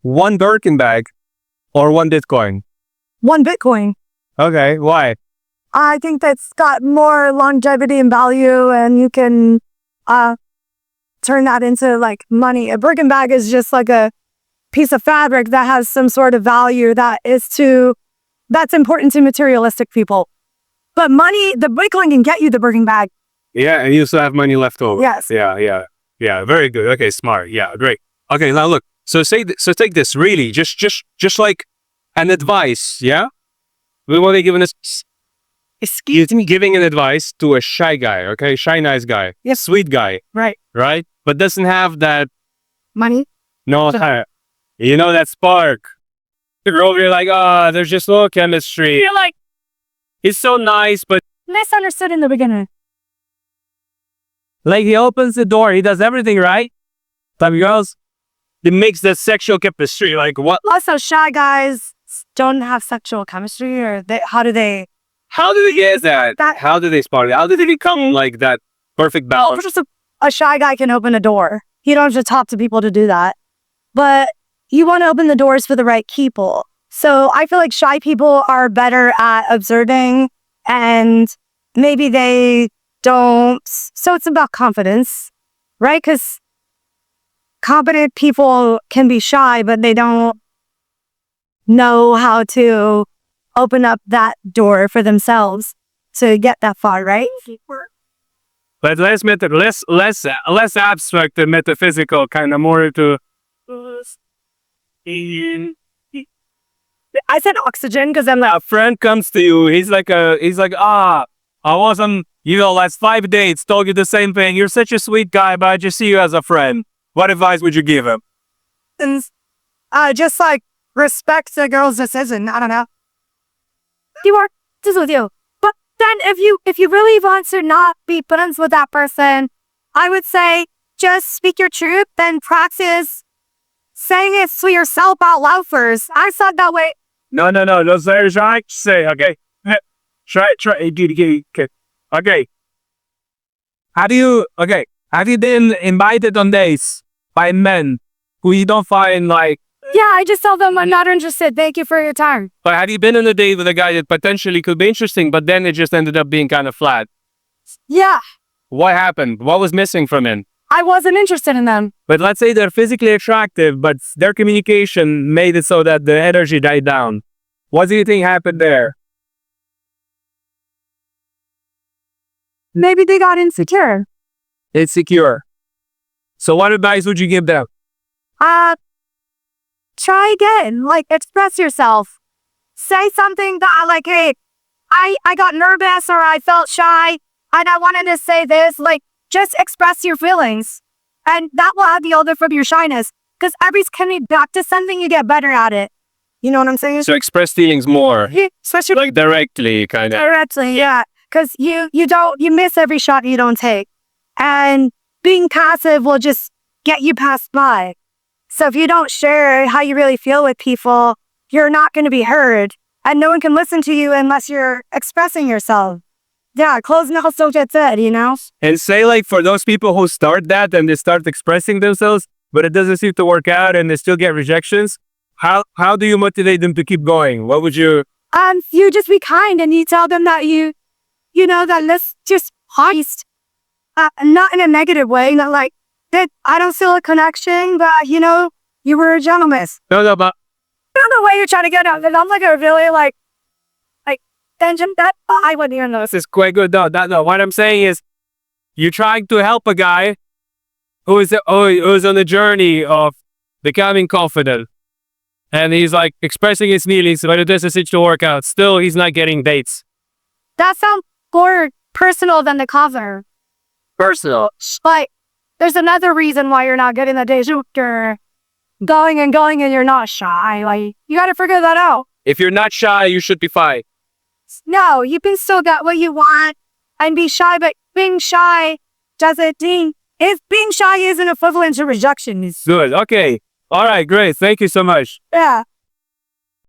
One Birkin bag or one Bitcoin? One Bitcoin. Okay, why? I think that's got more longevity and value, and you can turn that into like money. A Birkin bag is just like a piece of fabric that has some sort of value that's important to materialistic people. But money, the Bitcoin can get you the Birkin bag. Yeah, and you still have money left over. Yes. Yeah. Very good. Okay, smart. Yeah, great. Okay, now look. So take this really, just like an advice. Yeah, we want to give giving an advice to a shy guy. Okay, shy nice guy. Yes. Sweet guy. Right. Right, but doesn't have that. Money. No, you know that spark. The girl, you're like, there's just no chemistry. You're like, he's so nice, but Misunderstood in the beginning. like he opens the door, he does everything right. Time goes, he makes the sexual chemistry. Like what? Also, shy guys don't have sexual chemistry, or how do they get that? How do they spark? How do they become like that perfect balance? Just a shy guy can open a door. You don't have to talk to people to do that. But you want to open the doors for the right people. So I feel like shy people are better at observing, and maybe they don't. So it's about confidence, right? Because confident people can be shy, but they don't know how to open up that door for themselves to get that far, right? But less abstract and metaphysical, kind of more to. I said oxygen because I'm like, A friend comes to you. He's like, I wasn't, last 5 dates, told you the same thing. You're such a sweet guy, but I just see you as a friend. What advice would you give him? just like respect the girl's decision. I don't know. You are just with you. But then if you really want to not be friends with that person, I would say just speak your truth, then practice saying it to yourself out loud first. I said that way. No. Don't say, okay. Try. Okay. Have you been invited on dates by men who you don't find like... Yeah, I just tell them I'm not interested. Thank you for your time. But have you been on a date with a guy that potentially could be interesting, but then it just ended up being kind of flat? Yeah. What happened? What was missing from it? I wasn't interested in them. But let's say they're physically attractive, but their communication made it so that the energy died down. What do you think happened there? Maybe they got insecure. Insecure. So what advice would you give them? Try again. Like, express yourself. Say something that, like, hey, I got nervous or I felt shy and I wanted to say this. Like, just express your feelings. And that will have the older from your shyness. Because every time you practice something, you get better at it. You know what I'm saying? So express feelings more. Yeah, especially like directly, kind of. Directly, yeah. Because you miss every shot you don't take. And being passive will just get you passed by. So if you don't share how you really feel with people, you're not going to be heard. And no one can listen to you unless you're expressing yourself. Yeah, closed mouths don't get fed, you know? And say, like, for those people who start that and they start expressing themselves, but it doesn't seem to work out and they still get rejections, how do you motivate them to keep going? What would you... You just be kind and you tell them that that let's just heist. Not in a negative way, not like, that I don't feel a connection, but, you were a gentleman. No, but... I don't know why you're trying to get out. I'm like a really, like, tangent that I wouldn't even know. This is quite good, though. No, what I'm saying is, you're trying to help a guy who is on the journey of becoming confident. And he's, like, expressing his feelings, but it doesn't seem to work out. Still, he's not getting dates. That sounds more personal than the cover. Personal? Like, there's another reason why you're not getting the dates. You're going and you're not shy. Like, you got to figure that out. If you're not shy, you should be fine. No, you can still get what you want and be shy, but being shy doesn't mean... If being shy isn't equivalent to rejection. Good, okay. All right, great. Thank you so much. Yeah.